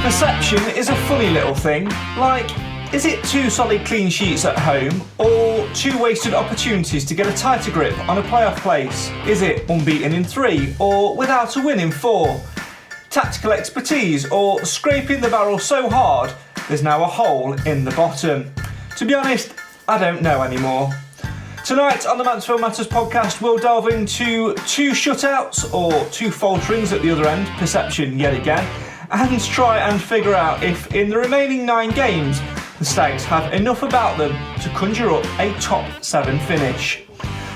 Perception is a funny little thing. Like, is it 2 solid clean sheets at home or 2 wasted opportunities to get a tighter grip on a playoff place? Is it unbeaten in 3 or without a win in 4? Tactical expertise or scraping the barrel so hard there's now a hole in the bottom? To be honest, I don't know anymore. Tonight on the Mansfield Matters podcast, we'll delve into 2 shutouts or 2 falterings at the other end, perception yet again, and try and figure out if in the remaining 9 games the Stags have enough about them to conjure up a top 7 finish.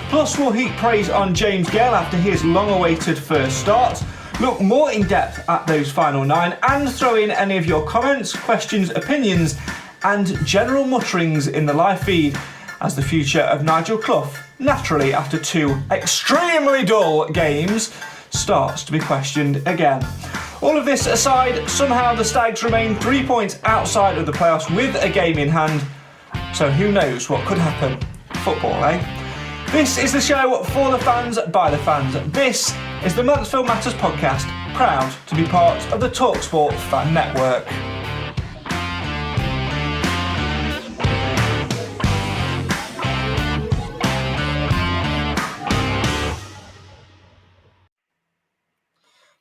Plus we'll heap praise on James Gale after his long-awaited first start, look more in depth at those final 9 and throw in any of your comments, questions, opinions and general mutterings in the live feed as the future of Nigel Clough, naturally after 2 extremely dull games, starts to be questioned again. All of this aside, somehow the Stags remain 3 points outside of the playoffs with a game in hand. So who knows what could happen? Football, eh? This is the show for the fans, by the fans. This is the Mansfield Matters Podcast, proud to be part of the talkSPORT fan network.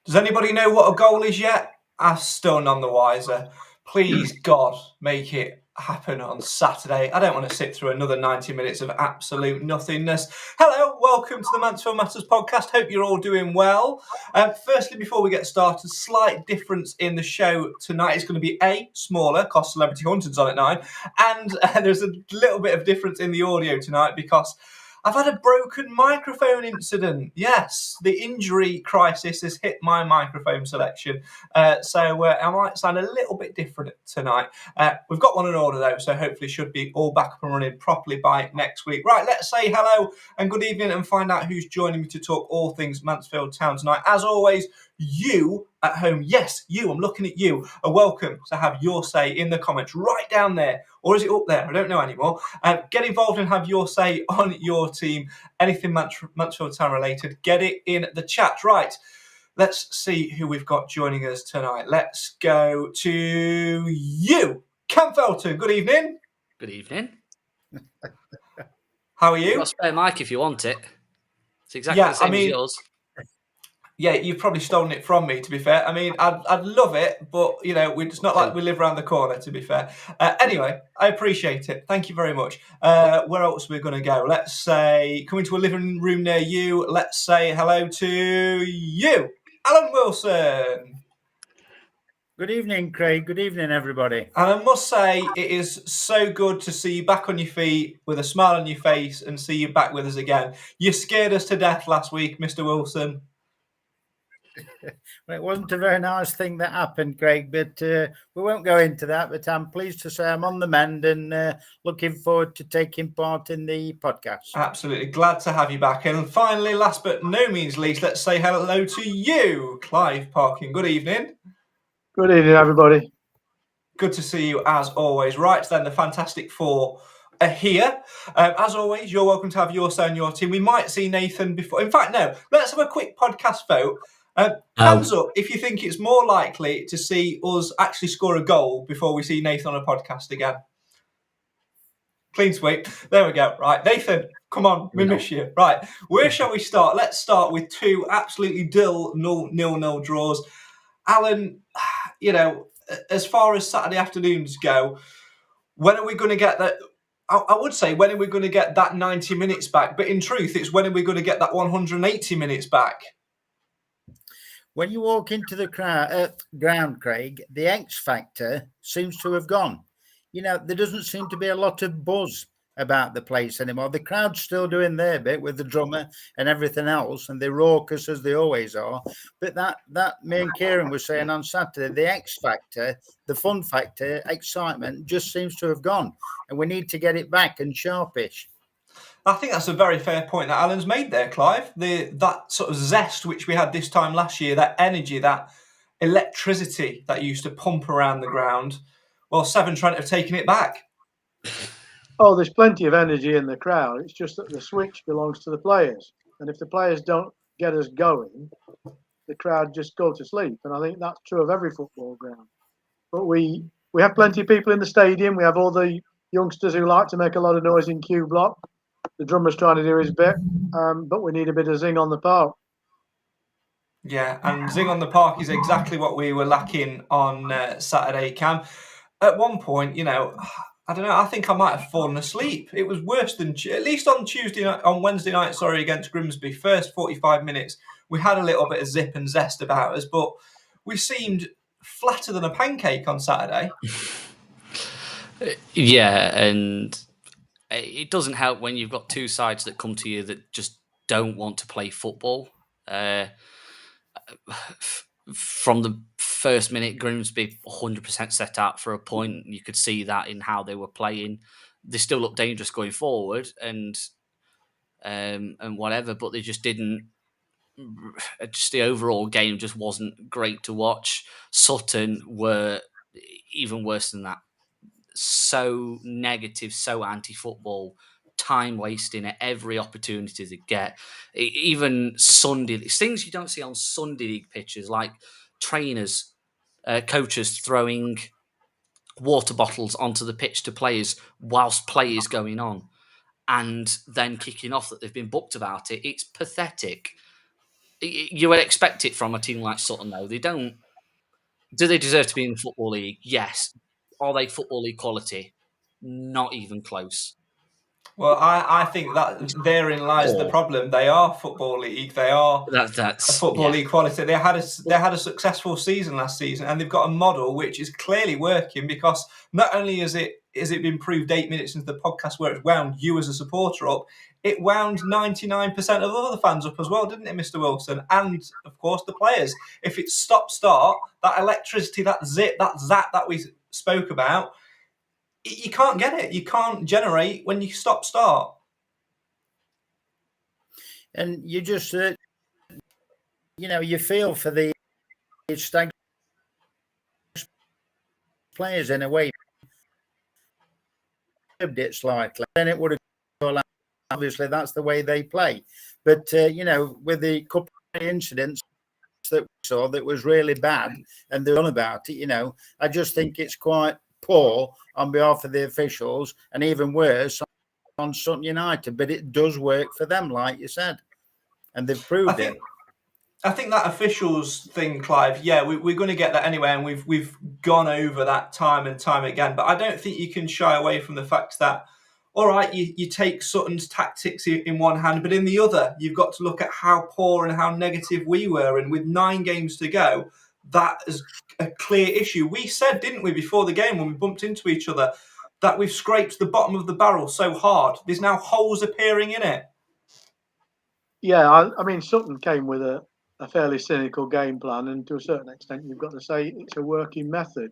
Does anybody know what a goal is yet? I'm still none the wiser. Please, God, make it happen on Saturday. I don't want to sit through another 90 minutes of absolute nothingness. Hello, welcome to the Mansfield Matters podcast. Hope you're all doing well. Firstly, before we get started, slight difference in the show tonight. It's going to be smaller, cost Celebrity Hunters on at 9, and there's a little bit of difference in the audio tonight because I've had a broken microphone incident. Yes, the injury crisis has hit my microphone selection. So I might sound a little bit different tonight. We've got one in order though, so hopefully should be all back up and running properly by next week. Right, let's say hello and good evening and find out who's joining me to talk all things Mansfield Town tonight. As always, you at home, yes, you, I'm looking at you, are welcome to have your say in the comments right down there. Or is it up there? I don't know anymore. Get involved and have your say on your team. Anything Mansfield Town related, get it in the chat. Right, let's see who we've got joining us tonight. Let's go to you, Cam Felton. Good evening. Good evening. How are you? You've got a spare mic if you want it. It's exactly the same as yours. Yeah, you've probably stolen it from me, to be fair. I mean, I'd love it, but, you know, it's not like we live around the corner, to be fair. Anyway, I appreciate it. Thank you very much. Where else are we going to go? Let's say, coming to a living room near you, let's say hello to you, Alan Wilson. Good evening, Craig. Good evening, everybody. And I must say, it is so good to see you back on your feet with a smile on your face and see you back with us again. You scared us to death last week, Mr. Wilson. Well, it wasn't a very nice thing that happened, Craig, but we won't go into that. But I'm pleased to say I'm on the mend and looking forward to taking part in the podcast. Absolutely. Glad to have you back. And finally, last but no means least, let's say hello to you, Clive Parkin. Good evening. Good evening, everybody. Good to see you as always. Right then, the Fantastic Four are here. As always, you're welcome to have your say on your team. We might see Nathan before. In fact, no, let's have a quick podcast vote. Hands up if you think it's more likely to see us actually score a goal before we see Nathan on a podcast again. Clean sweep. There we go. Right, Nathan, come on, we miss you. Right, where shall we start? Let's start with 2 absolutely dull 0-0 draws. Alan, you know, as far as Saturday afternoons go, when are we going to get that? I would say, when are we going to get that 90 minutes back? But in truth, it's when are we going to get that 180 minutes back? When you walk into the ground, Craig, the X factor seems to have gone. You know, there doesn't seem to be a lot of buzz about the place anymore. The crowd's still doing their bit with the drummer and everything else, and they're raucous as they always are. But that me and Kieran were saying on Saturday, the X factor, the fun factor, excitement just seems to have gone, and we need to get it back and sharpish. I think that's a very fair point that Alan's made there, Clive. That sort of zest which we had this time last year, that energy, that electricity that used to pump around the ground. Well, Severn Trent have taken it back. Oh, there's plenty of energy in the crowd. It's just that the switch belongs to the players. And if the players don't get us going, the crowd just go to sleep. And I think that's true of every football ground. but we have plenty of people in the stadium. We have all the youngsters who like to make a lot of noise in Q Block. The drummer's trying to do his bit, but we need a bit of zing on the park. Yeah, and zing on the park is exactly what we were lacking on Saturday, Cam. At one point, I don't know, I think I might have fallen asleep. It was worse than, at least on Wednesday night, against Grimsby. First 45 minutes, we had a little bit of zip and zest about us, but we seemed flatter than a pancake on Saturday. Yeah, and it doesn't help when you've got two sides that come to you that just don't want to play football. From the first minute, Grimsby 100% set out for a point. You could see that in how they were playing. They still looked dangerous going forward and whatever, but they just didn't. Just the overall game just wasn't great to watch. Sutton were even worse than that. So negative, so anti-football, time wasting at every opportunity they get. Even Sunday, things you don't see on Sunday league pitches, like trainers, coaches throwing water bottles onto the pitch to players whilst play is going on, and then kicking off that they've been booked about it. It's pathetic. You would expect it from a team like Sutton, though. They don't. Do they deserve to be in the Football League? Yes. Are they Football League quality? Not even close. Well, I think that therein lies the problem. They are Football League. They are that's a Football League quality. They had a successful season last season, and they've got a model which is clearly working, because not only is it been proved 8 minutes into the podcast where it's wound you as a supporter up, it wound 99% of other fans up as well, didn't it, Mr. Wilson? And, of course, the players. If it's stop-start, that electricity, that zip, that zap that we spoke about, you can't get it. You can't generate when you stop-start. And you just, you feel for the stag players in a way. It slightly, then it would have gone. Obviously, that's the way they play. But with the couple of incidents that we saw that was really bad, and they're on about it, I just think it's quite poor on behalf of the officials, and even worse on Sutton United. But it does work for them, like you said, and they've proved it. I think that officials thing, Clive, yeah, we're going to get that anyway, and we've gone over that time and time again. But I don't think you can shy away from the fact that, all right, you take Sutton's tactics in one hand, but in the other, you've got to look at how poor and how negative we were. And with 9 games to go, that is a clear issue. We said, didn't we, before the game when we bumped into each other, that we've scraped the bottom of the barrel so hard. There's now holes appearing in it. Yeah, I mean, Sutton came with a fairly cynical game plan, and to a certain extent, you've got to say it's a working method.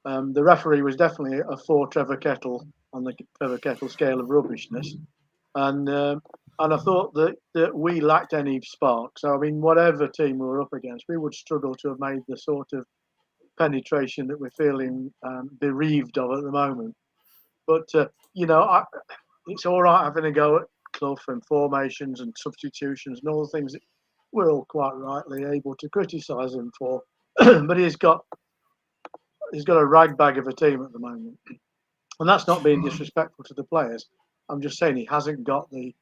The referee was definitely a 4 Trevor Kettle on the Trevor Kettle scale of rubbishness, and I thought that we lacked any spark. So I mean, whatever team we were up against, we would struggle to have made the sort of penetration that we're feeling bereaved of at the moment. But it's all right having a go at Clough and formations and substitutions and all the things that we're all quite rightly able to criticise him for. But he's got a rag bag of a team at the moment, and that's not being disrespectful to the players. I'm just saying he hasn't got the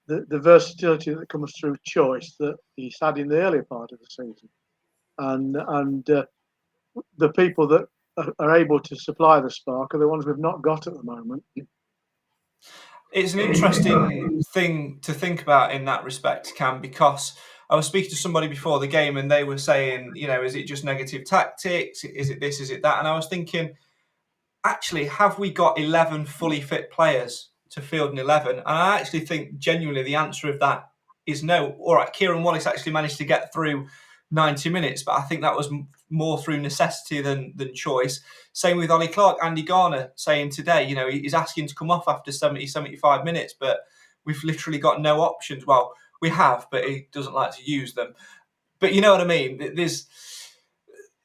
versatility that comes through choice that he's had in the earlier part of the season, and the people that are able to supply the spark are the ones we've not got at the moment. It's an interesting thing to think about in that respect, Cam, because I was speaking to somebody before the game and they were saying, is it just negative tactics? Is it this? Is it that? And I was thinking, actually, have we got 11 fully fit players to field an 11? And I actually think genuinely the answer of that is no. All right, Kieran Wallace actually managed to get through 90 minutes, but I think that was more through necessity than choice. Same with Ollie Clark. Andy Garner saying today, he's asking to come off after 70, 75 minutes, but we've literally got no options. Well, we have, but he doesn't like to use them. But you know what I mean?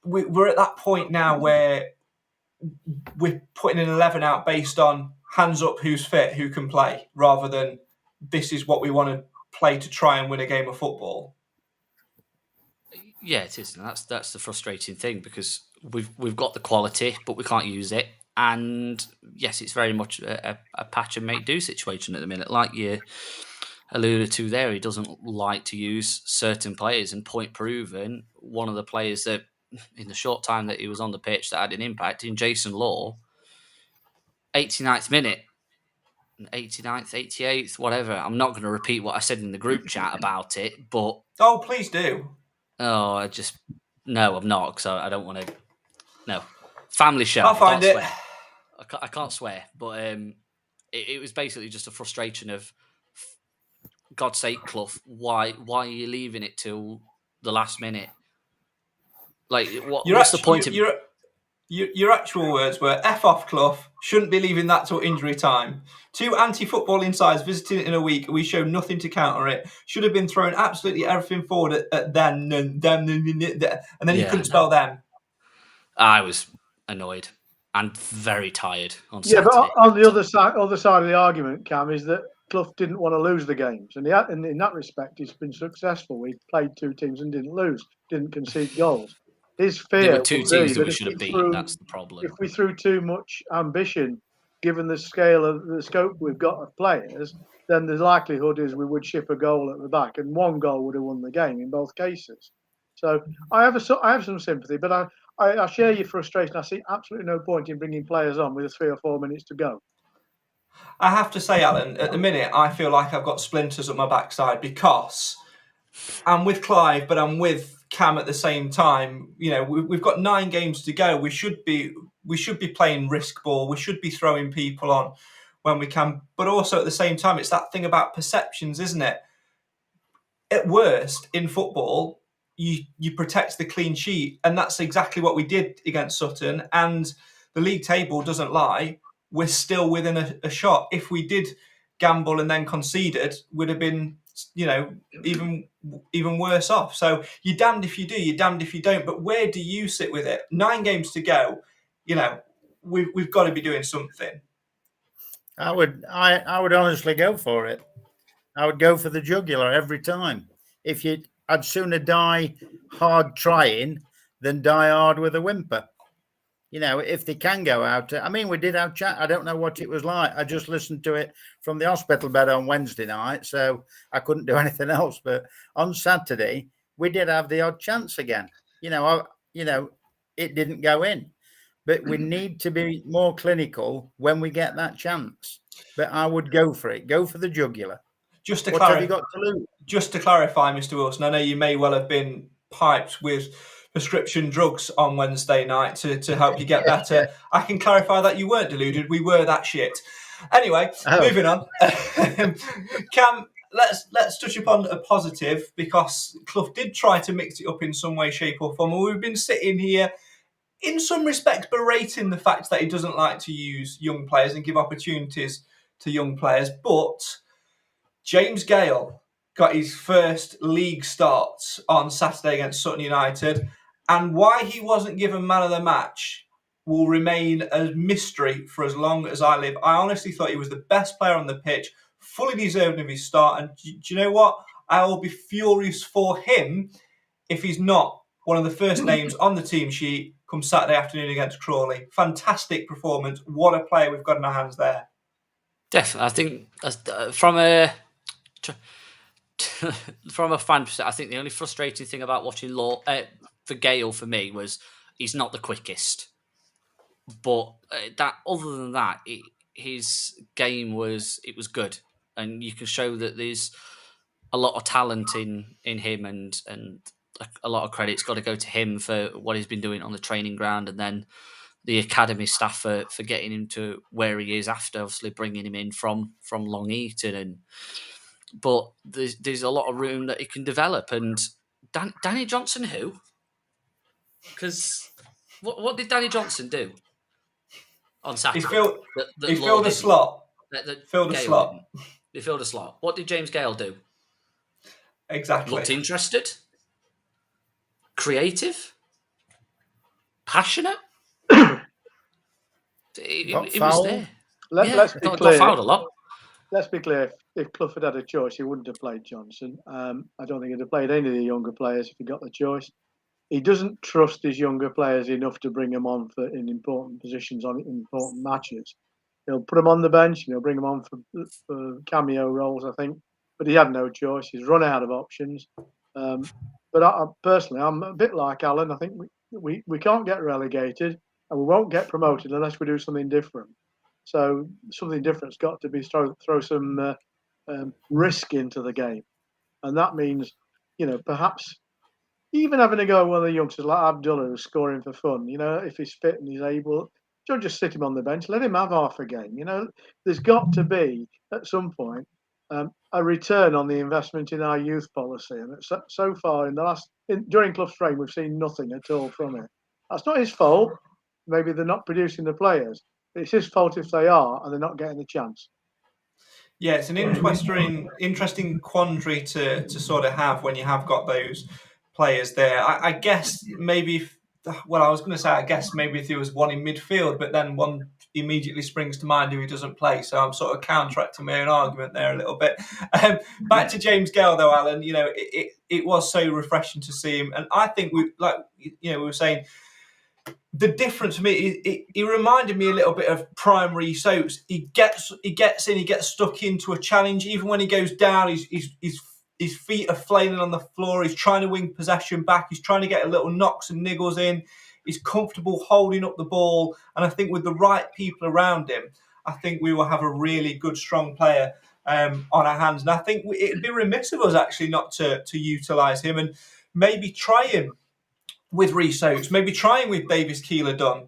We're at that point now where we're putting an 11 out based on hands up, who's fit, who can play, rather than this is what we want to play to try and win a game of football. Yeah, it is, and that's the frustrating thing, because we've got the quality, but we can't use it. And yes, it's very much a patch and make do situation at the minute, like you alluded to there. He doesn't like to use certain players, and point proven, one of the players that in the short time that he was on the pitch that had an impact in Jason Law, 89th minute, 89th, 88th, whatever. I'm not going to repeat what I said in the group chat about it, but Oh, please do. oh, I'm not, because I don't want to. No, family show. I'll find it. Swear. I can't swear, but it was basically just a frustration of, God's sake, Clough, why are you leaving it till the last minute? Like, what's the point of? Your actual words were, F off, Clough, shouldn't be leaving that till injury time. 2 anti-football insides visiting it in a week, we show nothing to counter it. Should have been throwing absolutely everything forward at them, and then you couldn't spell them. I was annoyed and very tired on Yeah, Saturday. but on the other side of the argument, Cam, is that Clough didn't want to lose the games, and in that respect, he's been successful. We played 2 teams and didn't lose, didn't concede goals. His fear There were 2 would teams be that we should have beaten. That's the problem. If we threw too much ambition, given the scale of the scope we've got of players, then the likelihood is we would ship a goal at the back, and 1 goal would have won the game in both cases. So I have some sympathy, but I share your frustration. I see absolutely no point in bringing players on with 3 or 4 minutes to go. I have to say, Alan, at the minute, I feel like I've got splinters up my backside, because I'm with Clive, but I'm with Cam at the same time. You know, we've got 9 games to go. We should be playing risk ball. We should be throwing people on when we can. But also at the same time, it's that thing about perceptions, isn't it? At worst, in football, you protect the clean sheet, and that's exactly what we did against Sutton. And the league table doesn't lie. We're still within a shot. If we did gamble and then conceded, would have been, you know, even worse off. So you're damned if you do, you're damned if you don't. But where do you sit with it? 9 games to go. You know, we've got to be doing something. I would honestly go for it. I would go for the jugular every time. I'd sooner die hard trying than die hard with a whimper. You know, if they can go out. I mean, we did have chat. I don't know what it was like. I just listened to it from the hospital bed on Wednesday night, so I couldn't do anything else. But on Saturday, we did have the odd chance again. You know, it didn't go in. But we need to be more clinical when we get that chance. But I would go for it. Go for the jugular. What have you got to lose? Just to clarify, Mr. Wilson, I know you may well have been piped with prescription drugs on Wednesday night to help you get better. I can clarify that you weren't deluded. We were that shit. Anyway, moving on. Cam, let's touch upon a positive, because Clough did try to mix it up in some way, shape or form. And we've been sitting here, in some respects, berating the fact that he doesn't like to use young players and give opportunities to young players. But James Gale got his first league start on Saturday against Sutton United, and why he wasn't given man of the match will remain a mystery for as long as I live. I honestly thought he was the best player on the pitch, fully deserving of his start, and do you know what? I will be furious for him if he's not one of the first names on the team sheet come Saturday afternoon against Crawley. Fantastic performance. What a player we've got in our hands there. Definitely. I think from a fan perspective, I think the only frustrating thing about watching for Gale for me was he's not the quickest. But other than that, his game was good, and you can show that there's a lot of talent in him, and a lot of credit's got to go to him for what he's been doing on the training ground, and then the academy staff for getting him to where he is after obviously bringing him in from Long Eaton. But there's a lot of room that he can develop. And Danny Johnson, who? Because what did Danny Johnson do on Saturday? He filled a slot. He filled a slot. What did James Gale do? Exactly. Looked interested, creative, passionate. He was there. Let's be clear. Got fouled a lot. Let's be clear. If Clough had a choice, he wouldn't have played Johnson. I don't think he'd have played any of the younger players if he got the choice. he doesn't trust his younger players enough to bring them on in important positions on important matches. He'll put them on the bench and he'll bring them on for cameo roles, I think. But he had no choice. He's run out of options. But I personally, I'm a bit like Alan. I think we can't get relegated and we won't get promoted unless we do something different. So something different's got to be throw some risk into the game. And that means, perhaps even having a go at one of the youngsters like Abdullah who's scoring for fun, if he's fit and he's able, don't just sit him on the bench, let him have half a game. There's got to be, at some point, a return on the investment in our youth policy. And so far, during Clough's reign, we've seen nothing at all from it. That's not his fault. Maybe they're not producing the players. But it's his fault if they are and they're not getting the chance. Yeah, it's an interesting quandary to sort of have when you have got those players there. I guess maybe, I was going to say, I guess maybe if there was one in midfield, but then one immediately springs to mind who he doesn't play. So I'm sort of counteracting my own argument there a little bit. Back to James Gale, though, Alan. It was so refreshing to see him, and I think we were saying. The difference for me, he reminded me a little bit of primary soaps. He gets in, he gets stuck into a challenge. Even when he goes down, his feet are flailing on the floor. He's trying to win possession back. He's trying to get a little knocks and niggles in. He's comfortable holding up the ball. And I think with the right people around him, I think we will have a really good, strong player on our hands. And I think it'd be remiss of us actually not to utilise him and maybe try him with Rhys Oates, maybe trying with Davis Keeler-Dunn.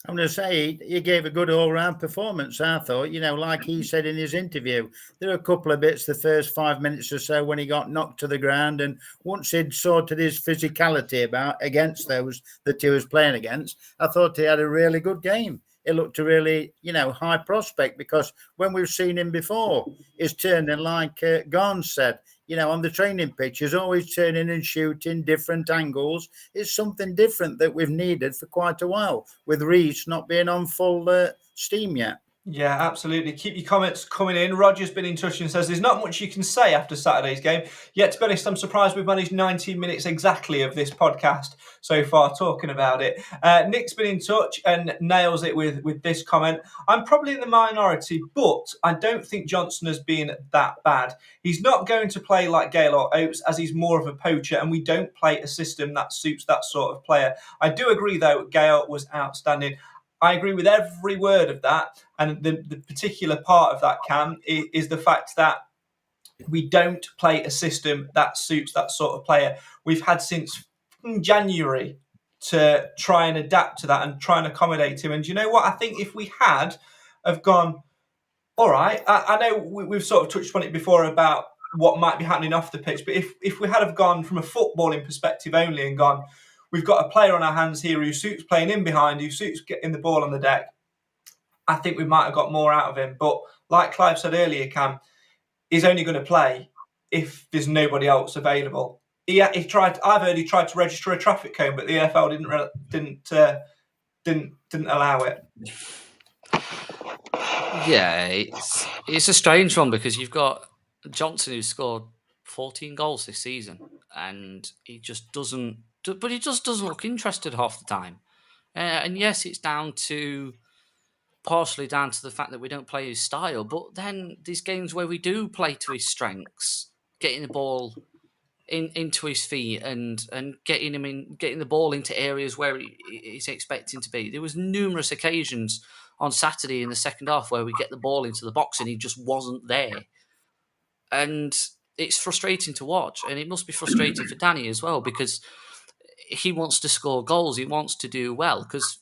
I'm going to say he gave a good all-round performance, I thought. Like he said in his interview, there were a couple of bits the first 5 minutes or so when he got knocked to the ground, and once he'd sorted his physicality against those that he was playing against, I thought he had a really good game. It looked a really, high prospect, because when we've seen him before, he's turning, like Garn said, on the training pitch, he's always turning and shooting different angles. It's something different that we've needed for quite a while, with Rhys not being on full steam yet. Yeah, absolutely. Keep your comments coming in. Roger's been in touch and says there's not much you can say after Saturday's game. Yet, to be honest, I'm surprised we've managed 19 minutes exactly of this podcast so far talking about it. Nick's been in touch and nails it with this comment. I'm probably in the minority, but I don't think Johnson has been that bad. He's not going to play like Gale or Oates, as he's more of a poacher, and we don't play a system that suits that sort of player. I do agree, though, Gale was outstanding. I agree with every word of that. And the particular part of that, Cam, is the fact that we don't play a system that suits that sort of player. We've had since January to try and adapt to that and try and accommodate him. And you know what? I think if we have gone, all right, I know we've sort of touched on it before about what might be happening off the pitch, but if we had have gone from a footballing perspective only and gone, we've got a player on our hands here who suits playing in behind, who suits getting the ball on the deck, I think we might have got more out of him. But like Clive said earlier, Cam, he's only going to play if there's nobody else available. He tried. I've heard he tried to register a traffic cone, but the EFL didn't allow it. Yeah, it's a strange one, because you've got Johnson, who scored 14 goals this season, and he just doesn't. But he just doesn't look interested half the time. And yes, it's partially down to the fact that we don't play his style. But then these games where we do play to his strengths, getting the ball into his feet and getting the ball into areas where he's expecting to be. There was numerous occasions on Saturday in the second half where we get the ball into the box and he just wasn't there. And it's frustrating to watch, and it must be frustrating for Danny as well, because he wants to score goals. He wants to do well, because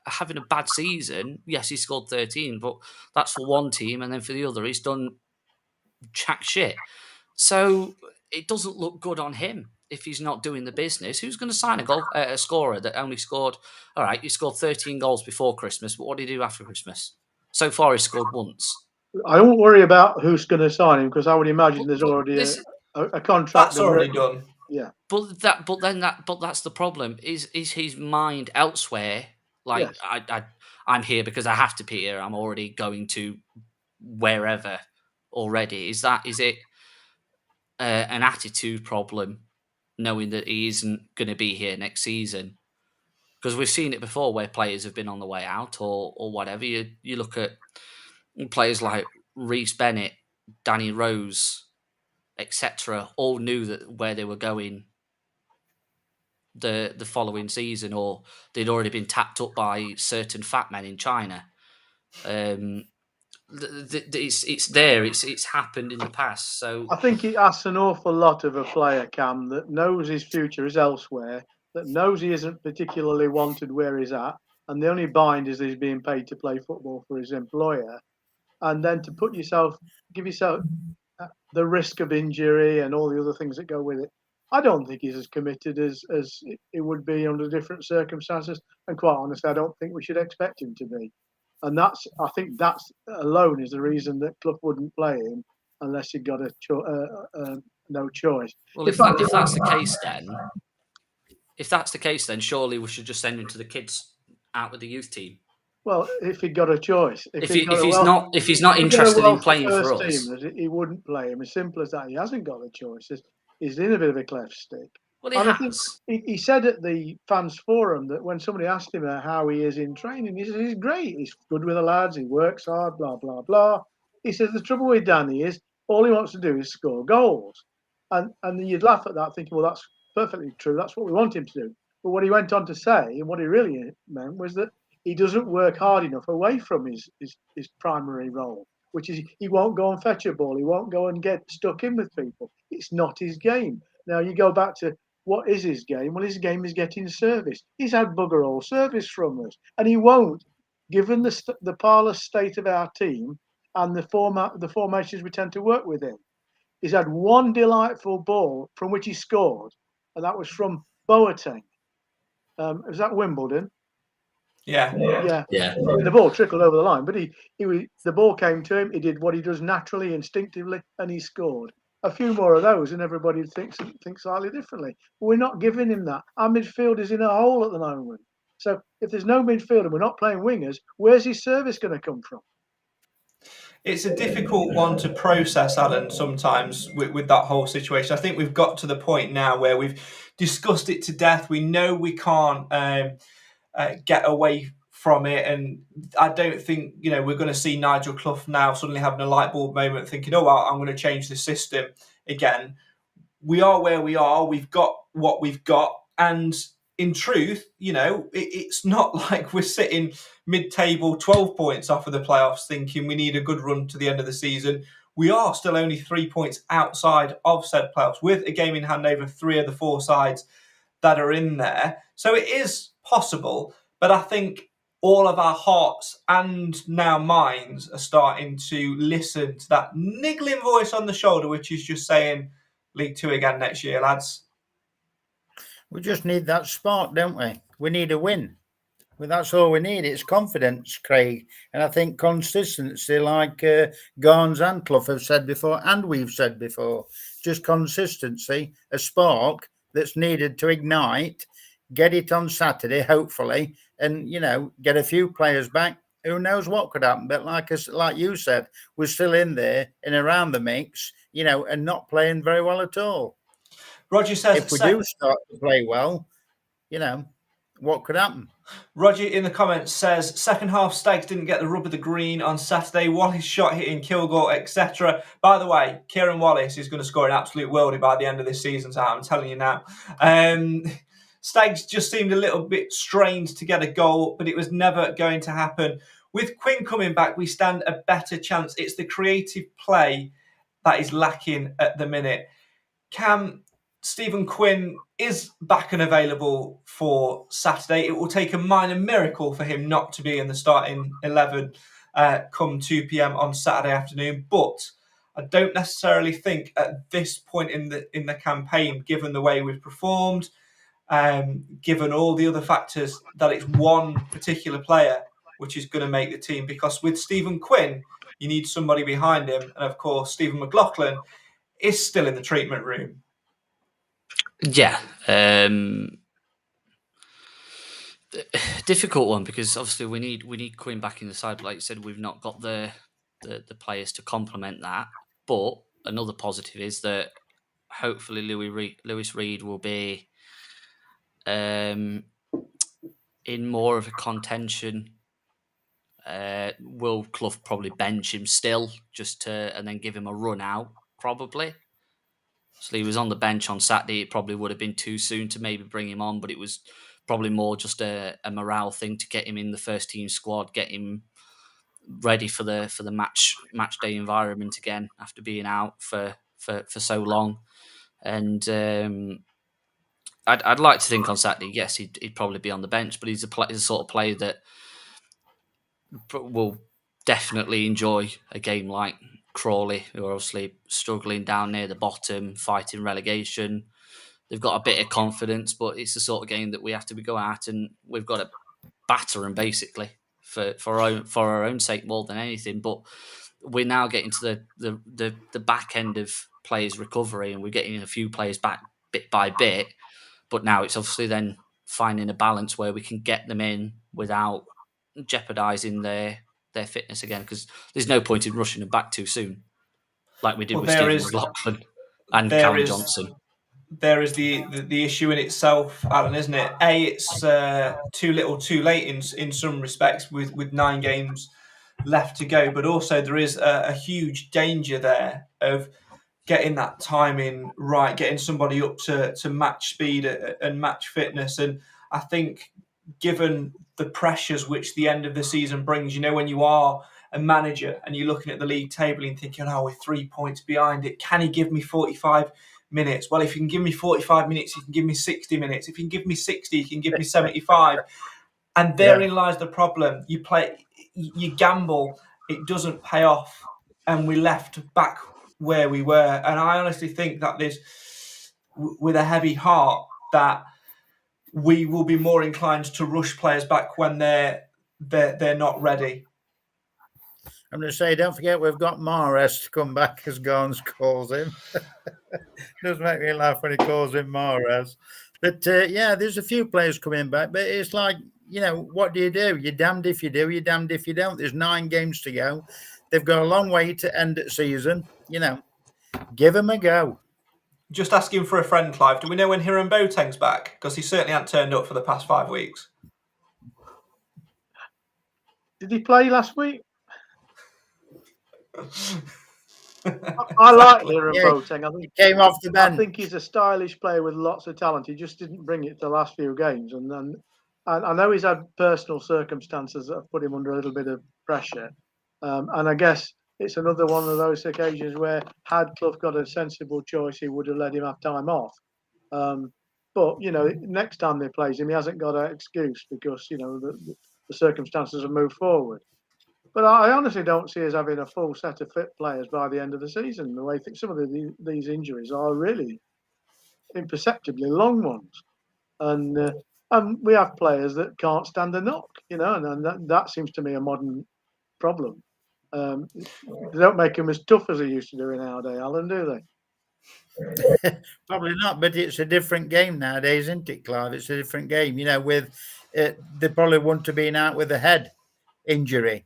having a bad season, yes, he scored 13, but that's for one team, and then for the other, he's done jack shit. So it doesn't look good on him if he's not doing the business. Who's going to sign a scorer that only scored? All right, he scored 13 goals before Christmas, but what did he do after Christmas? So far, he scored once. I don't worry about who's going to sign him, because I would imagine there's already a contract. That's already done. Yeah, but that's the problem. Is his mind elsewhere? Like, yes. I'm here because I have to be here. I'm already going to wherever already. Is it an attitude problem knowing that he isn't going to be here next season. Because we've seen it before where players have been on the way out or whatever. You look at players like Reece Bennett, Danny Rose, etc. all knew that where they were going the following season, or they'd already been tapped up by certain fat men in China. It's there. It's happened in the past. So I think it asks an awful lot of a player, Cam, that knows his future is elsewhere, that knows he isn't particularly wanted where he's at, and the only bind is he's being paid to play football for his employer, and then to give yourself the risk of injury and all the other things that go with it. I don't think he's as committed as it would be under different circumstances, and quite honestly, I don't think we should expect him to be. And I think that's alone is the reason that Clough wouldn't play him unless he got no choice. Well, if that's the case, then surely we should just send him to the kids out with the youth team. Well, if he got a choice, if he's not interested in playing for us, he wouldn't play him. As simple as that. He hasn't got the choices. He's in a bit of a cleft stick. Well, he has. He said at the fans forum that when somebody asked him how he is in training, he said he's great. He's good with the lads. He works hard. Blah blah blah. He says the trouble with Danny is all he wants to do is score goals, and you'd laugh at that, thinking, well, that's perfectly true. That's what we want him to do. But what he went on to say, and what he really meant, was that he doesn't work hard enough away from his primary role, which is he won't go and fetch a ball. He won't go and get stuck in with people. It's not his game. Now you go back to what is his game? Well, his game is getting service. He's had bugger all service from us, and he won't, given the parlous state of our team and the formations we tend to work with him. He's had one delightful ball from which he scored, and that was from Boateng. Was that Wimbledon? Yeah. The ball trickled over the line, but the ball came to him. He did what he does naturally, instinctively, and he scored. A few more of those, and everybody thinks slightly differently. But we're not giving him that. Our midfield is in a hole at the moment. So if there's no midfield and we're not playing wingers, where's his service going to come from? It's a difficult one to process, Alan, sometimes with that whole situation. I think we've got to the point now where we've discussed it to death. We know we can't get away from it, and I don't think we're going to see Nigel Clough now suddenly having a light bulb moment thinking, oh well, I'm going to change the system again. We are where we are, we've got what we've got, and in truth, it's not like we're sitting mid-table 12 points off of the playoffs thinking we need a good run to the end of the season. We are still only 3 points outside of said playoffs with a game in hand over 3 of the 4 sides that are in there. So it is possible, but I think all of our hearts and now minds are starting to listen to that niggling voice on the shoulder, which is just saying League 2 again next year, lads. We just need that spark, don't we? We need a win. Well, that's all we need. It's confidence, Craig. And I think consistency, like Garns and Clough have said before, and we've said before, just consistency, a spark that's needed to ignite, get it on Saturday, hopefully, and, get a few players back. Who knows what could happen? But like you said, we're still in there and around the mix, and not playing very well at all. Roger says, if we do start to play well, what could happen? Roger in the comments says, second half Stags didn't get the rub of the green on Saturday. Wallace shot hitting Kilgore, etc. By the way, Kieran Wallace is going to score an absolute worldie by the end of this season, so I'm telling you now. Stags just seemed a little bit strained to get a goal, but it was never going to happen. With Quinn coming back, we stand a better chance. It's the creative play that is lacking at the minute. Cam, Stephen Quinn is back and available for Saturday. It will take a minor miracle for him not to be in the starting 11 come 2 p.m. on Saturday afternoon. But I don't necessarily think at this point in the campaign, given the way we've performed, given all the other factors, that it's one particular player which is going to make the team. Because with Stephen Quinn, you need somebody behind him. And of course, Stephen McLaughlin is still in the treatment room. Yeah. Difficult one, because obviously we need Quinn back in the side. Like you said, we've not got the players to complement that. But another positive is that hopefully Lewis Reed will be in more of a contention. Will Clough probably bench him still and then give him a run out? Probably. So he was on the bench on Saturday. It probably would have been too soon to maybe bring him on, but it was probably more just a morale thing to get him in the first team squad, get him ready for the match day environment again after being out for so long. And I'd like to think on Saturday, yes, he'd probably be on the bench, but he's a sort of player that will definitely enjoy a game like Crawley, who are obviously struggling down near the bottom, fighting relegation. They've got a bit of confidence, but it's the sort of game that we have to go at, and we've got to batter them basically for our own sake more than anything. But we're now getting to the back end of players' recovery, and we're getting a few players back bit by bit. But now it's obviously then finding a balance where we can get them in without jeopardising their fitness again, because there's no point in rushing them back too soon, like we did with Stephen McLaughlin and Callum Johnson. There is the issue in itself, Alan, isn't it? It's too little too late in some respects with 9 games left to go, but also there is a huge danger there of getting that timing right, getting somebody up to match speed and match fitness. And I think given the pressures which the end of the season brings, when you are a manager and you're looking at the league table and thinking, we're 3 points behind it, can he give me 45 minutes? Well, if he can give me 45 minutes, he can give me 60 minutes. If he can give me 60, he can give me 75. And therein lies the problem. You gamble, it doesn't pay off, and we left back where we were. And I honestly think that with a heavy heart, that we will be more inclined to rush players back when they're not ready. I'm going to say, don't forget we've got Mahrez to come back, as Garns calls him. Does make me laugh when he calls him Mahrez. But there's a few players coming back, but it's like, what do? You're damned if you do, you're damned if you don't. There's 9 games to go. They've got a long way to end the season. Give them a go. Just asking for a friend, Clive. Do we know when Hiram Boateng's back? Because he certainly hasn't turned up for the past 5 weeks. Did he play last week? I like Hiram Boateng. I think he came off the bench. I think he's a stylish player with lots of talent. He just didn't bring it to the last few games. And I know he's had personal circumstances that have put him under a little bit of pressure. And I guess it's another one of those occasions where had Clough got a sensible choice, he would have let him have time off. But, next time they play him, he hasn't got an excuse because, the circumstances have moved forward. But I honestly don't see us having a full set of fit players by the end of the season. The way I think some of these injuries are really imperceptibly long ones. And we have players that can't stand a knock, and that seems to me a modern problem. They don't make them as tough as they used to do in our day, Alan, do they? Probably not, but it's a different game nowadays, isn't it, Clive? It's a different game. With they probably wouldn't have been out with a head injury.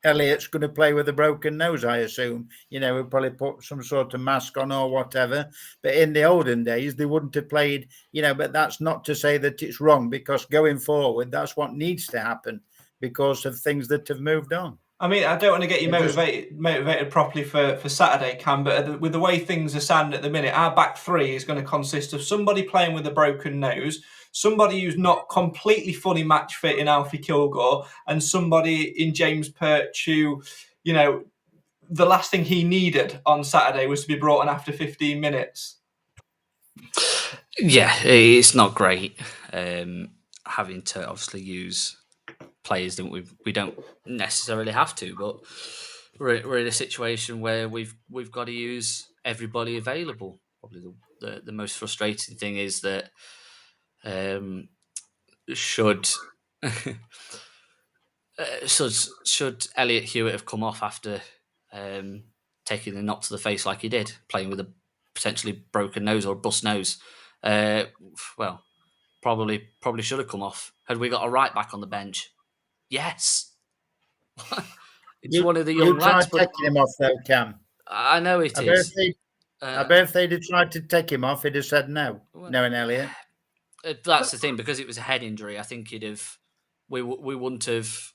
Elliott's going to play with a broken nose, I assume. He'll probably put some sort of mask on or whatever. But in the olden days, they wouldn't have played, but that's not to say that it's wrong, because going forward, that's what needs to happen because of things that have moved on. I don't want to get you motivated properly for Saturday, Cam, but with the way things are standing at the minute, our back 3 is going to consist of somebody playing with a broken nose, somebody who's not completely fully match fit in Alfie Kilgore, and somebody in James Perch who, the last thing he needed on Saturday was to be brought on after 15 minutes. Yeah, it's not great having to obviously use players that we don't necessarily have to, but we're in a situation where we've got to use everybody available. Probably the most frustrating thing is that should Elliot Hewitt have come off after taking the knock to the face like he did, playing with a potentially broken nose or a bust nose, well, probably should have come off. Had we got a right back on the bench? Yes. It's one of the young lads. Taking him off though, Cam. I know it is. I bet if they'd have tried to take him off, he'd have said no, knowing Elliot. That's the thing, because it was a head injury. I think we wouldn't have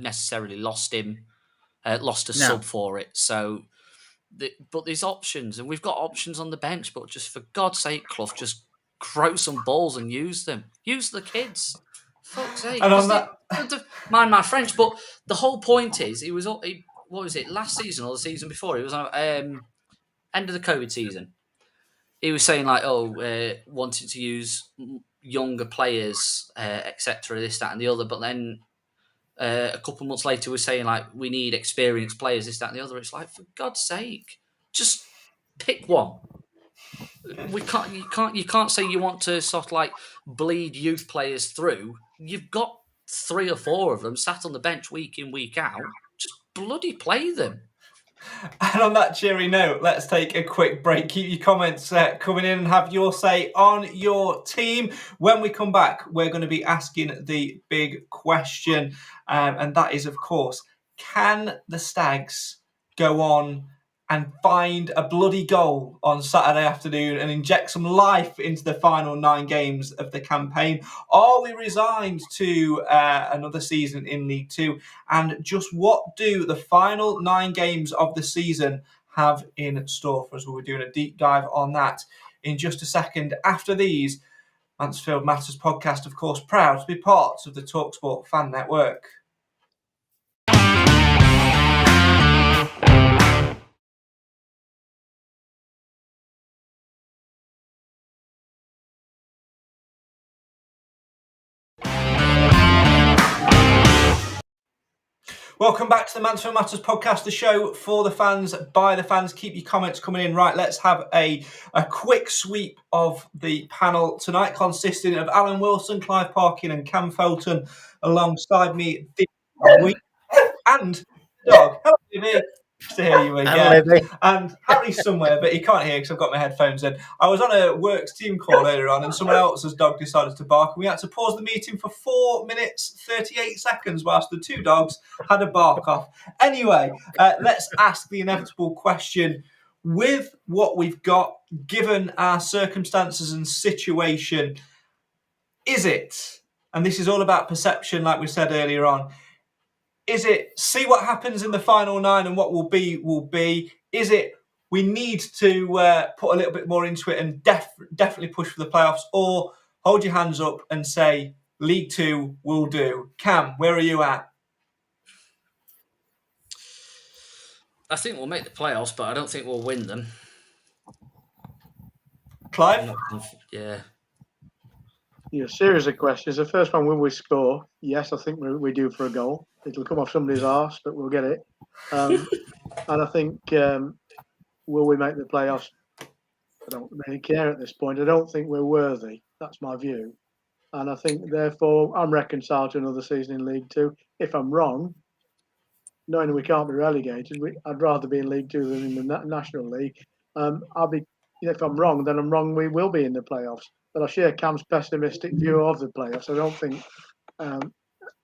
necessarily lost him, lost a sub for it. So, but there's options, and we've got options on the bench. But just for God's sake, Clough, just grow some balls and use them. Use the kids. Fuck's sake. And on that, mind my French, but the whole point is, what was it, last season or the season before? It was on end of the COVID season. He was saying wanting to use younger players, etc., this, that, and the other. But then a couple of months later, he was saying we need experienced players, this, that, and the other. It's for God's sake, just pick one. You can't say you want to sort of bleed youth players through. You've got 3 or 4 of them sat on the bench week in, week out. Just bloody play them. And on that cheery note, let's take a quick break. Keep your comments coming in and have your say on your team. When we come back, we're going to be asking the big question. And that is, of course, can the Stags go on and find a bloody goal on Saturday afternoon and inject some life into the final 9 games of the campaign? Are we resigned to another season in League Two? And just what do the final 9 games of the season have in store for us? We'll be doing a deep dive on that in just a second. After these, Mansfield Matters Podcast, of course, proud to be part of the talkSPORT fan network. Welcome back to the Mansfield Matters Podcast, the show for the fans, by the fans. Keep your comments coming in. Right, let's have a quick sweep of the panel tonight, consisting of Alan Wilson, Clive Parkin and Cam Felton alongside me this week. And dog, hello, Libby. Nice to hear you again. And Harry's somewhere, but he can't hear because I've got my headphones in. I was on a works team call earlier on, and someone else's dog decided to bark, and we had to pause the meeting for 4 minutes 38 seconds whilst the 2 dogs had a bark off. Anyway, let's ask the inevitable question. With what we've got, given our circumstances and situation, is it, and this is all about perception, like we said earlier on, is it see what happens in the final 9 and what will be? Is it we need to put a little bit more into it and definitely push for the playoffs? Or hold your hands up and say League Two will do? Cam, where are you at? I think we'll make the playoffs, but I don't think we'll win them. Clive? Yeah. Yeah, series of questions. The first one, will we score? Yes, I think we do for a goal. It'll come off somebody's arse, but we'll get it. And I think, will we make the playoffs? I don't really care at this point. I don't think we're worthy. That's my view. And I think, therefore, I'm reconciled to another season in League Two. If I'm wrong, knowing we can't be relegated, I'd rather be in League Two than in the National League. If I'm wrong, then I'm wrong. We will be in the playoffs. But I share Cam's pessimistic view of the playoffs. I don't think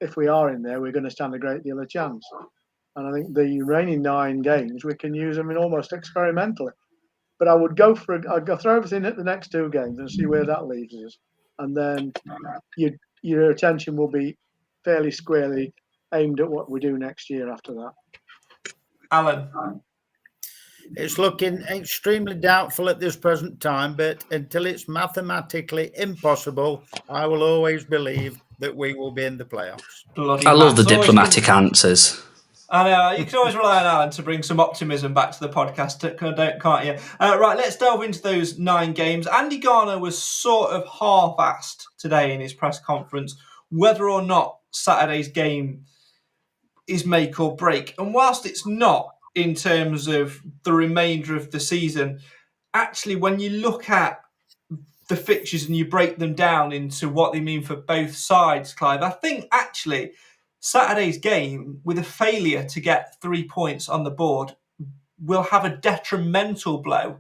if we are in there, we're going to stand a great deal of chance. And I think the remaining 9 games, we can use them in almost experimentally. But I'd go throw everything at the next 2 games and see where that leaves us. And then your attention will be fairly squarely aimed at what we do next year after that. Alan? It's looking extremely doubtful at this present time, but until it's mathematically impossible, I will always believe that we will be in the playoffs. I love the diplomatic answers. I know, you can always rely on Alan to bring some optimism back to the podcast, can't you? Right, let's delve into those 9 games. Andy Garner was sort of half-assed today in his press conference whether or not Saturday's game is make or break. And whilst it's not, in terms of the remainder of the season, actually, when you look at the fixtures and you break them down into what they mean for both sides, Clive, I think actually Saturday's game, with a failure to get 3 points on the board, will have a detrimental blow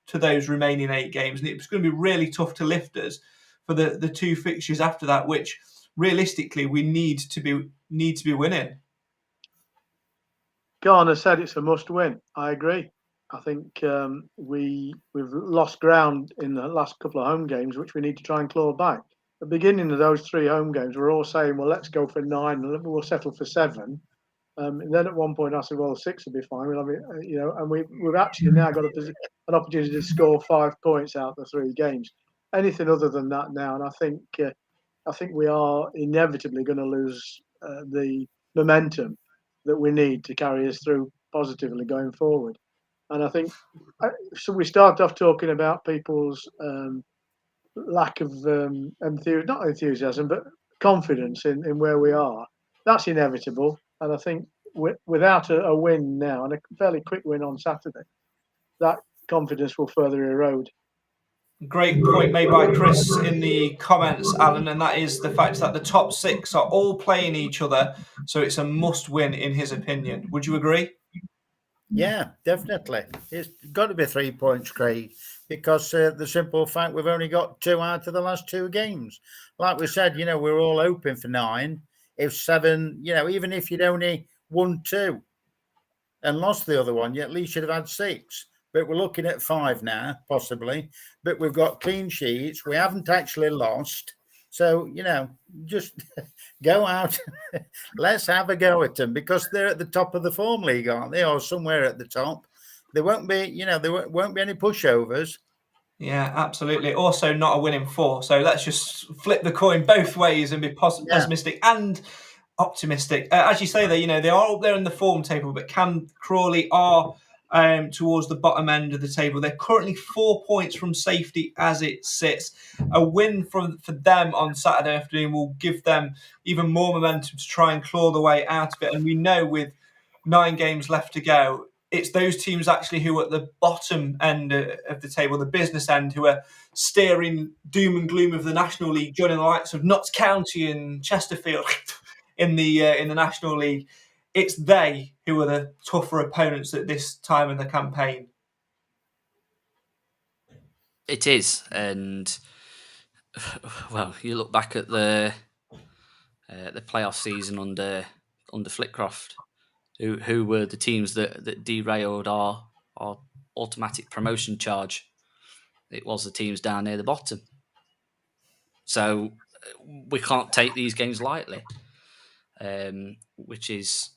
to those remaining 8 games. And it's going to be really tough to lift us for the 2 fixtures after that, which realistically we need to be winning. Garner said it's a must-win. I agree. I think we've lost ground in the last couple of home games, which we need to try and claw back. At the beginning of those 3 home games, we're all saying, well, let's go for 9 and we'll settle for 7. And then at one point I said, well, 6 will be fine. And we've actually now got an opportunity to score 5 points out of the 3 games. Anything other than that now, and I think we are inevitably going to lose the momentum that we need to carry us through positively going forward. And I think, so we start off talking about people's lack of not enthusiasm, but confidence in where we are. That's inevitable. And I think without a win now, and a fairly quick win on Saturday, that confidence will further erode. Great point made by Chris in the comments, Alan, and that is the fact that the top 6 are all playing each other, so it's a must-win in his opinion. Would you agree? Yeah, definitely. It's got to be 3 points, Craig, because the simple fact we've only got 2 out of the last 2 games. Like we said, we're all hoping for 9. If 7, even if you'd only won 2 and lost the other one, you at least should have had 6. But we're looking at 5 now, possibly. But we've got clean sheets. We haven't actually lost. So, just go out. Let's have a go at them, because they're at the top of the form league, aren't they? Or somewhere at the top. There won't be, there won't be any pushovers. Yeah, absolutely. Also, not a winning 4. So let's just flip the coin both ways and be pessimistic and optimistic. As you say, they are up there in the form table, but Cam Crawley are towards the bottom end of the table. They're currently 4 points from safety as it sits. A win for them on Saturday afternoon will give them even more momentum to try and claw the way out of it. And we know with 9 games left to go, it's those teams actually who are at the bottom end of the table, the business end, who are steering doom and gloom of the National League, joining the likes of Notts County and Chesterfield in the National League. It's they who are the tougher opponents at this time in the campaign. It is, and well, you look back at the playoff season under Flitcroft, who were the teams that derailed our automatic promotion charge. It was the teams down near the bottom. So we can't take these games lightly, which is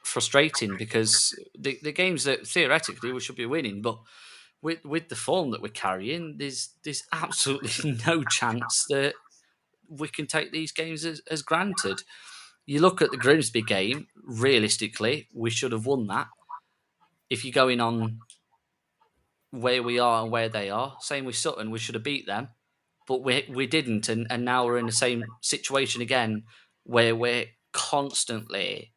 frustrating, because the games that theoretically we should be winning, but with the form that we're carrying, there's absolutely no chance that we can take these games as granted. You look at the Grimsby game, realistically, we should have won that. If you're going on where we are and where they are, same with Sutton, we should have beat them, but we didn't, and now we're in the same situation again, where we're constantly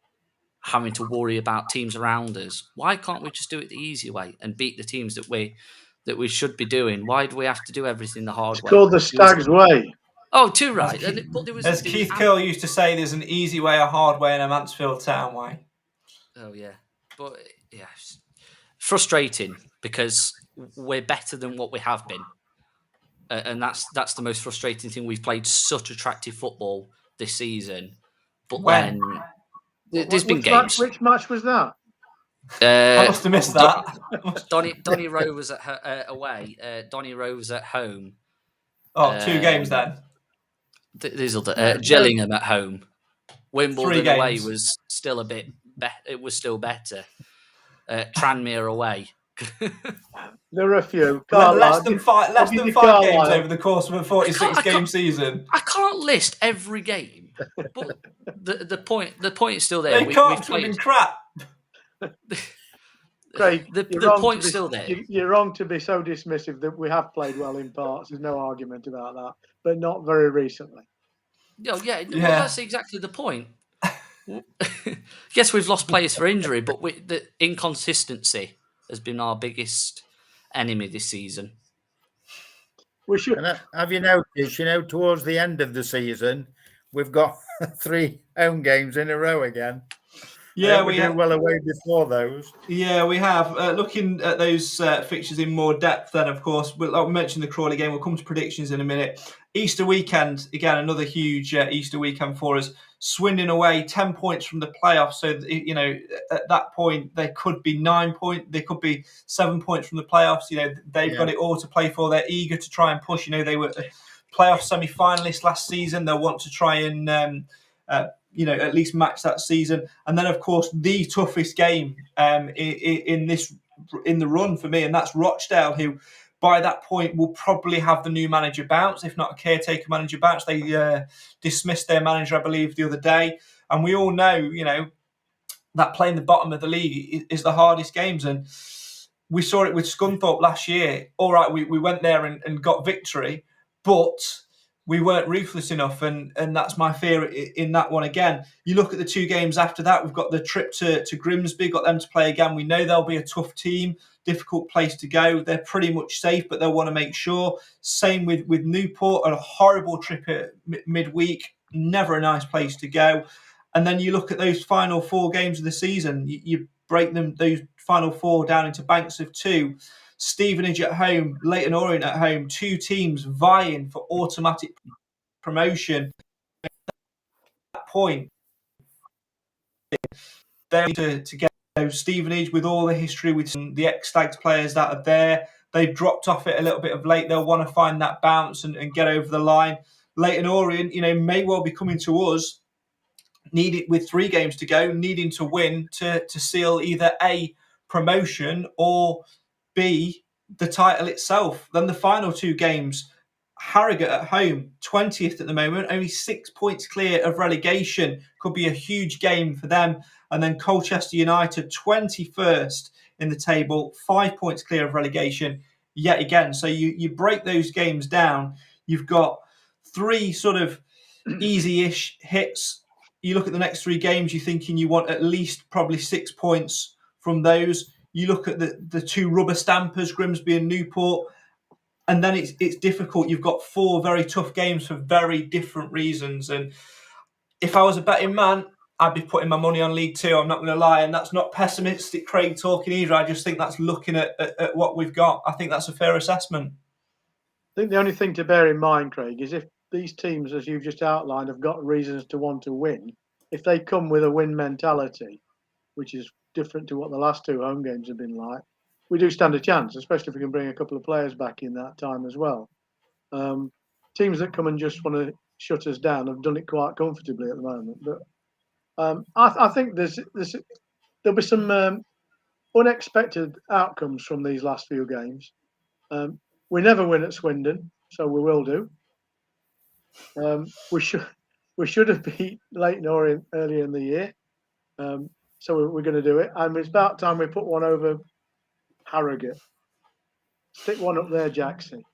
having to worry about teams around us. Why can't we just do it the easy way and beat the teams that we should be doing? Why do we have to do everything the hard way? It's called the Stag's Way. Oh, too right. As Keith Curl used to say, there's an easy way, a hard way, and a Mansfield Town way. Oh, yeah. But, yeah, frustrating, because we're better than what we have been. And that's the most frustrating thing. We've played such attractive football this season. But then there's been games. Which match was that? I must have missed that. Donny Rovers away. Donny Rovers at home. Oh, 2 games then. There's other Gillingham at home. Wimbledon away was still a bit. It was still better. Tranmere away. There are a few. Less than 5 games over the course of a 46-game season. I can't list every game, but the point is still there. They can't swim crap. Craig, the point's still there. You're wrong to be so dismissive that we have played well in parts. There's no argument about that, but not very recently. Oh, yeah. Well, that's exactly the point. Yes, we've lost players for injury, but the inconsistency has been our biggest enemy this season. We should. Have you noticed, towards the end of the season, we've got 3 home games in a row again. Yeah, we do well away before those. Yeah, we have. Looking at those fixtures in more depth, then, of course, like we mentioned the Crawley game. We'll come to predictions in a minute. Easter weekend, again, another huge Easter weekend for us. Swindon away, 10 points from the playoffs. So, at that point, there could be 9 points. There could be 7 points from the playoffs. They've got it all to play for. They're eager to try and push. They were playoff semi-finalists last season. They'll want to try and at least match that season. And then, of course, the toughest game in the run for me, and that's Rochdale, who by that point will probably have the new manager bounce, if not a caretaker manager bounce. They dismissed their manager, I believe, the other day. And we all know, that playing the bottom of the league is the hardest games. And we saw it with Scunthorpe last year. All right, we went there and got victory, but we weren't ruthless enough, and that's my fear in that one again. You look at the 2 games after that, we've got the trip to Grimsby, got them to play again. We know they'll be a tough team, difficult place to go. They're pretty much safe, but they'll want to make sure. Same with Newport, a horrible trip at midweek, never a nice place to go. And then you look at those final 4 games of the season, you break those final 4 down into banks of 2. Stevenage at home, Leyton Orient at home, 2 teams vying for automatic promotion. At that point, they need to get Stevenage with all the history with the ex-Stags players that are there. They've dropped off it a little bit of late. They'll want to find that bounce and get over the line. Leyton Orient, may well be coming to us, with 3 games to go, needing to win to seal either A, promotion, or B, the title itself. Then the final 2 games, Harrogate at home, 20th at the moment, only 6 points clear of relegation. Could be a huge game for them. And then Colchester United, 21st in the table, 5 points clear of relegation yet again. So you break those games down, you've got 3 sort of easy-ish hits. You look at the next 3 games, you're thinking you want at least probably 6 points from those. You look at the 2 rubber stampers, Grimsby and Newport, and then it's difficult. You've got 4 very tough games for very different reasons. And if I was a betting man, I'd be putting my money on League 2. I'm not going to lie. And that's not pessimistic Craig talking either. I just think that's looking at what we've got. I think that's a fair assessment. I think the only thing to bear in mind, Craig, is if these teams, as you've just outlined, have got reasons to want to win, if they come with a win mentality, which is different to what the last 2 home games have been like, we do stand a chance, especially if we can bring a couple of players back in that time as well. Teams that come and just want to shut us down have done it quite comfortably at the moment. But I think there'll be some unexpected outcomes from these last few games. We never win at Swindon, so we will do. We should have beat Leyton Orient earlier in the year. So we're going to do it. And it's about time we put one over Harrogate. Stick one up there, Jackson.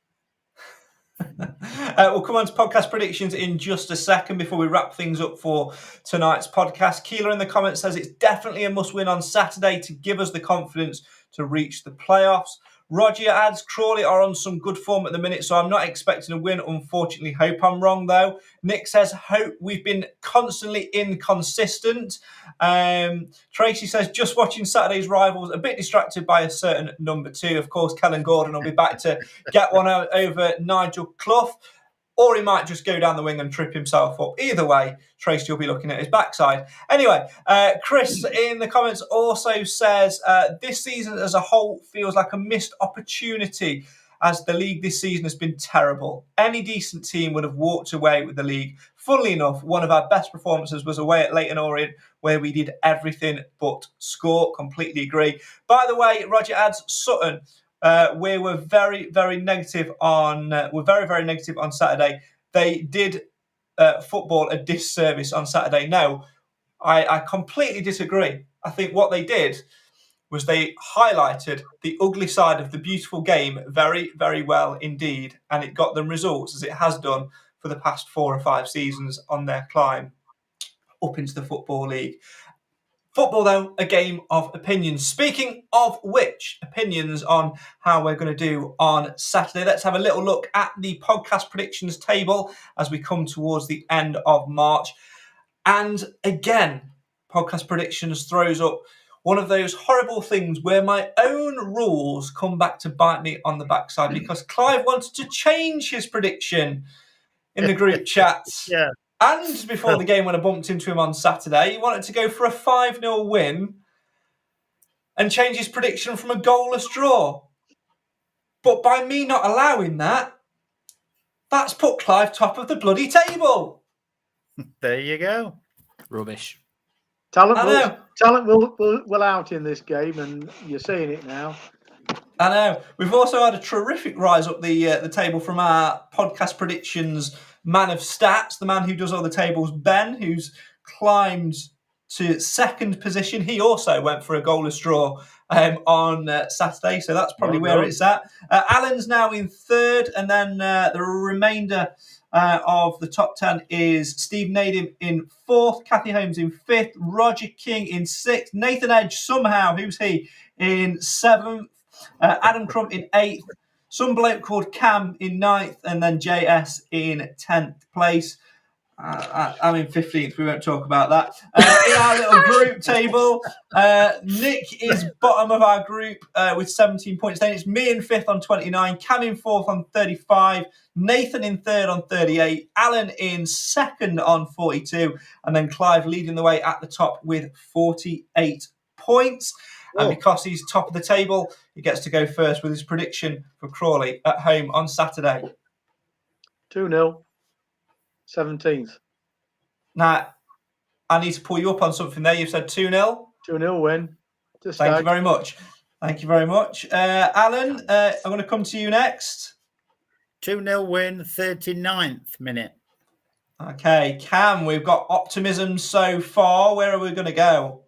We'll come on to podcast predictions in just a second before we wrap things up for tonight's podcast. Keeler in the comments says it's definitely a must-win on Saturday to give us the confidence to reach the playoffs. Roger adds, Crawley are on some good form at the minute, so I'm not expecting a win. Unfortunately, hope I'm wrong, though. Nick says, hope we've been constantly inconsistent. Tracy says, just watching Saturday's rivals, a bit distracted by a certain number 2. Of course, Kellen Gordon will be back to get one over Nigel Clough. Or he might just go down the wing and trip himself up. Either way, Tracy will be looking at his backside. Anyway, Chris in the comments also says, this season as a whole feels like a missed opportunity as the league this season has been terrible. Any decent team would have walked away with the league. Funnily enough, one of our best performances was away at Leyton Orient, where we did everything but score. Completely agree. By the way, Roger adds, Sutton, we were very, very negative on. We're very, very negative on Saturday. They did football a disservice on Saturday. No, I completely disagree. I think what they did was they highlighted the ugly side of the beautiful game very, very well indeed, and it got them results as it has done for the past 4 or 5 seasons on their climb up into the Football League. Football, though, a game of opinions. Speaking of which, opinions on how we're going to do on Saturday. Let's have a little look at the podcast predictions table as we come towards the end of March. And again, Podcast Predictions throws up one of those horrible things where my own rules come back to bite me on the backside because Clive wanted to change his prediction in the group chat. Yeah. And before the game when I bumped into him on Saturday, he wanted to go for a 5-0 win and change his prediction from a goalless draw. But by me not allowing that, that's put Clive top of the bloody table. There you go. Rubbish. Talent will out in this game, and you're seeing it now. I know. We've also had a terrific rise up the table from our Podcast Predictions man of stats, the man who does all the tables, Ben, who's climbed to second position. He also went for a goalless draw on Saturday, so that's probably where it's at. Alan's now in third, and then the remainder of the top 10 is Steve Nadim in fourth, Kathy Holmes in fifth, Roger King in sixth, Nathan Edge somehow, who's he, in seventh, Adam Crump in eighth, some bloke called Cam in ninth, and then JS in 10th place. I'm in 15th. We won't talk about that. In our little group table, Nick is bottom of our group with 17 points. Then it's me in 5th on 29, Cam in 4th on 35, Nathan in 3rd on 38, Alan in 2nd on 42, and then Clive leading the way at the top with 48 points. And because he's top of the table, he gets to go first with his prediction for Crawley at home on Saturday. 2-0. 17th. Now, I need to pull you up on something there. You've said 2-0. 2-0 win. Thank you very much. Thank you very much. Alan, I'm going to come to you next. 2-0 win, 39th minute. Okay, Cam, we've got optimism so far. Where are we going to go?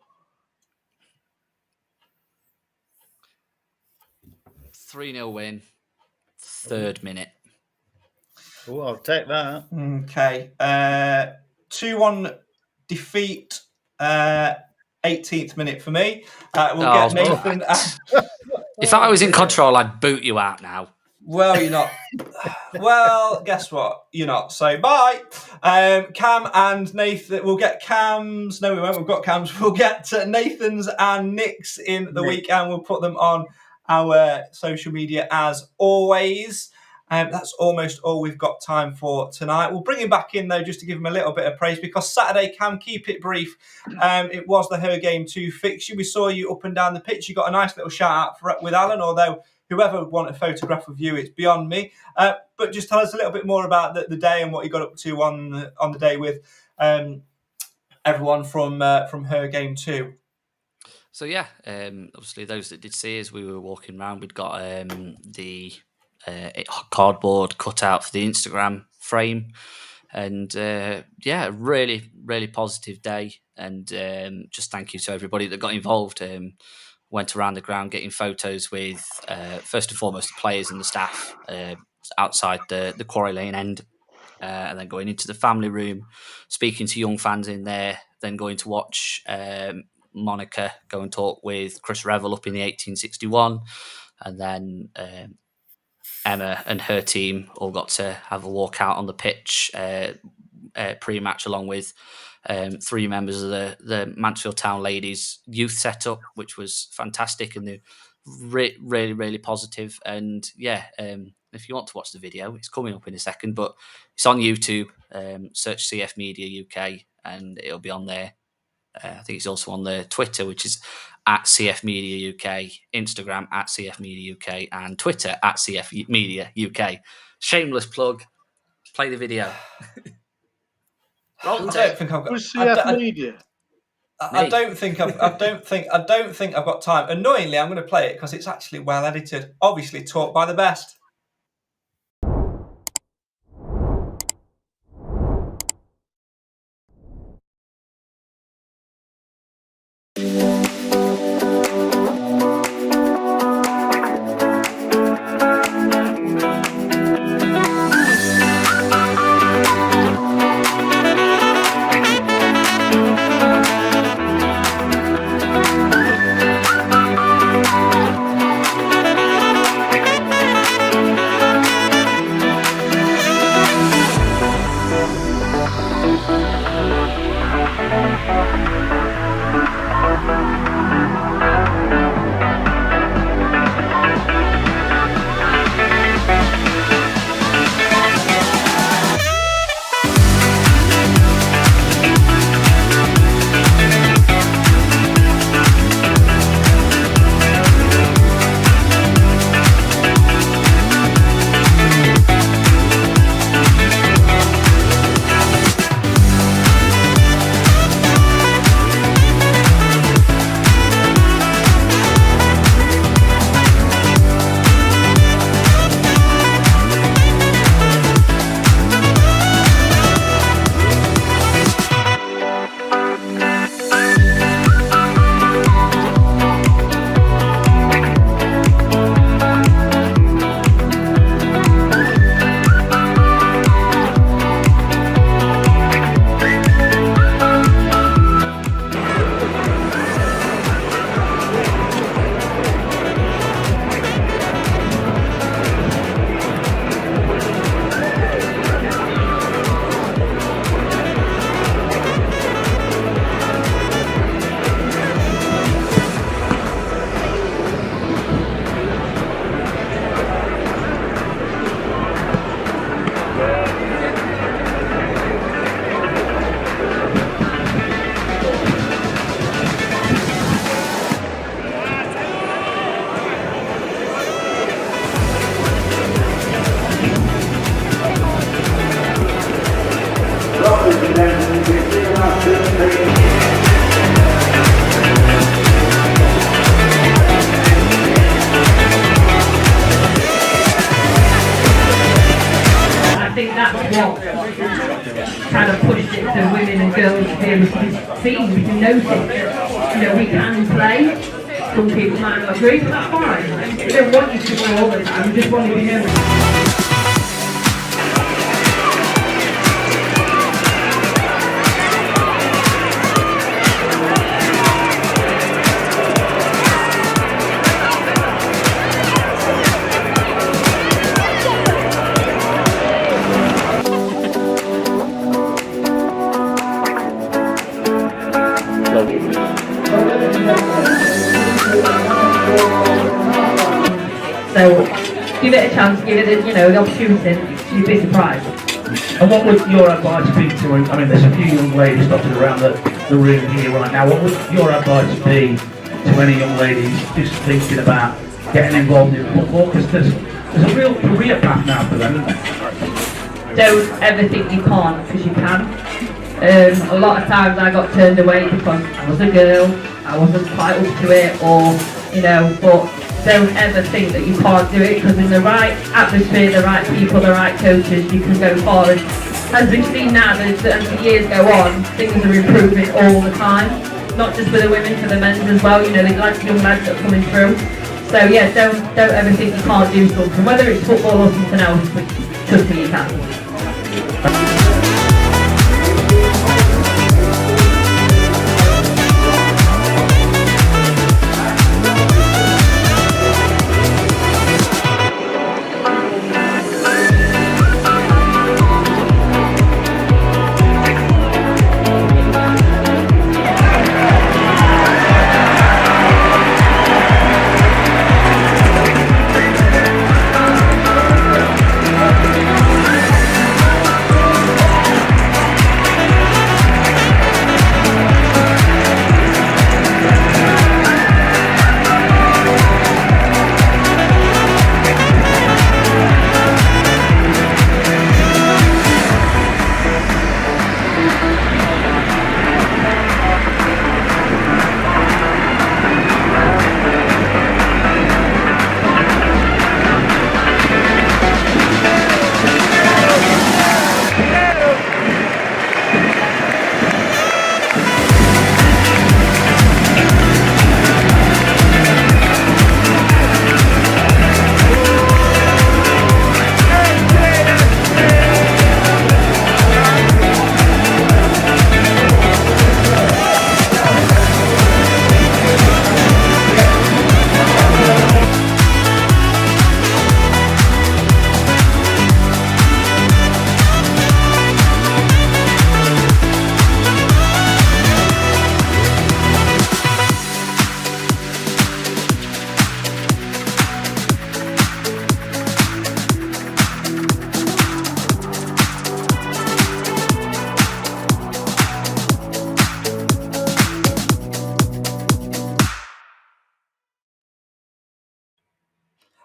3-0 win, 3rd minute. Oh, I'll take that. Okay. 2-1 defeat, 18th minute for me. We'll get Nathan. If I was in control, I'd boot you out now. Well, you're not. Well, guess what? You're not. So, bye. Cam and Nathan. We'll get Cam's. No, we won't. We've got Cam's. We'll get Nathan's and Nick's in the week, and we'll put them on our social media as always. That's almost all we've got time for tonight. We'll bring him back in, though, just to give him a little bit of praise, because Saturday, Cam, keep it brief. It was the Her Game 2 fixture. We saw you up and down the pitch. You got a nice little shout out with Alan, although whoever would want a photograph of you, it's beyond me. But just tell us a little bit more about the day and what you got up to on the day with everyone from Her Game 2. So, yeah, obviously those that did see us, we were walking around. We'd got the cardboard cut out for the Instagram frame, and really, really positive day. And just thank you to everybody that got involved. Went around the ground getting photos with first and foremost the players and the staff outside the Quarry Lane end, and then going into the family room, speaking to young fans in there, then going to watch Monica go and talk with Chris Revel up in the 1861, and then Emma and her team all got to have a walk out on the pitch pre-match, along with 3 members of the Mansfield Town Ladies youth setup, which was fantastic, and they're really, really positive. And if you want to watch the video, it's coming up in a second, but it's on YouTube. Search CF Media UK, and it'll be on there. I think it's also on the Twitter, which is at CF Media UK, Instagram at CF Media UK, and Twitter at CF Media UK. Shameless plug. Play the video. I don't think I've got. Who's CF Media? I don't think I've got time. Annoyingly, I'm going to play it because it's actually well edited. Obviously, taught by the best. girls to be able to see, we can notice that, we can play. Some people might not agree, but that's fine. We don't want you to play all the time, we just want you to know. So give it a chance, give it the opportunity, you'd be surprised. And what would your advice be to, I mean, there's a few young ladies dotted around the room here right now. What would your advice be to any young ladies just thinking about getting involved in football? Because there's a real career path now for them, isn't there? Don't ever think you can't, because you can. A lot of times I got turned away because I was a girl, I wasn't quite up to it, or, but don't ever think that you can't do it, because in the right atmosphere, the right people, the right coaches, you can go far. And as we've seen now, as the years go on, things are improving all the time, not just for the women, for the men's as well. The young lads that are coming through. So yeah, don't ever think you can't do something, whether it's football or something else, but trust me, you can.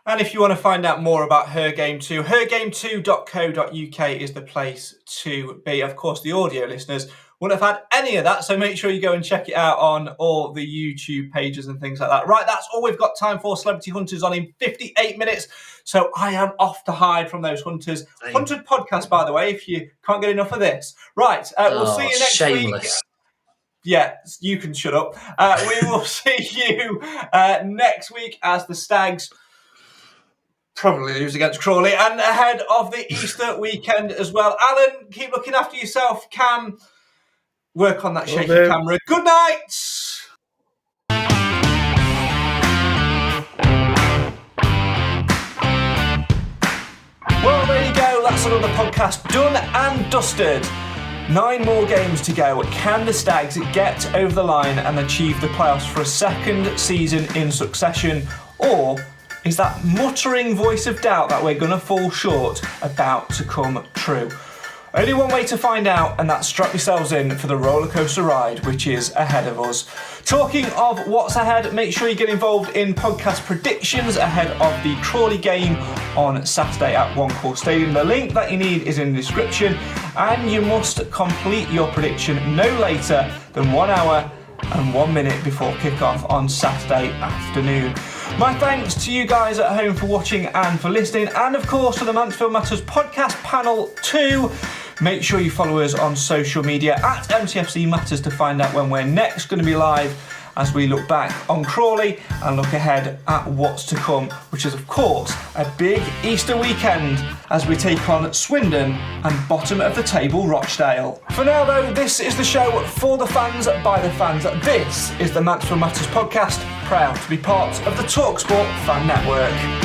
And if you want to find out more about Her Game 2, hergame2.co.uk is the place to be. Of course, the audio listeners wouldn't have had any of that, so make sure you go and check it out on all the YouTube pages and things like that. Right, that's all we've got time for. Celebrity Hunters on in 58 minutes, so I am off to hide from those hunters. Same. 100 podcast, by the way, if you can't get enough of this. Right, we'll see you next week. Yeah, you can shut up. We will see you next week as the Stags probably lose against Crawley and ahead of the Easter weekend as well. Alan, keep looking after yourself. Cam, work on that shaky camera. Good night. Well, there you go. That's another podcast done and dusted. 9 more games to go. Can the Stags get over the line and achieve the playoffs for a second season in succession? Or is that muttering voice of doubt that we're going to fall short about to come true? Only one way to find out, and that's strap yourselves in for the rollercoaster ride which is ahead of us. Talking of what's ahead, make sure you get involved in podcast predictions ahead of the Crawley game on Saturday at One Call Stadium. The link that you need is in the description, and you must complete your prediction no later than 1 hour and 1 minute before kickoff on Saturday afternoon. My thanks to you guys at home for watching and for listening, and of course to the Mansfield Matters Podcast panel too. Make sure you follow us on social media at MTFC Matters to find out when we're next going to be live, as we look back on Crawley and look ahead at what's to come, which is of course a big Easter weekend as we take on Swindon and bottom of the table Rochdale. For now though, this is the show for the fans, by the fans. This is the Mansfield Matters Podcast, proud to be part of the talkSPORT Fan Network.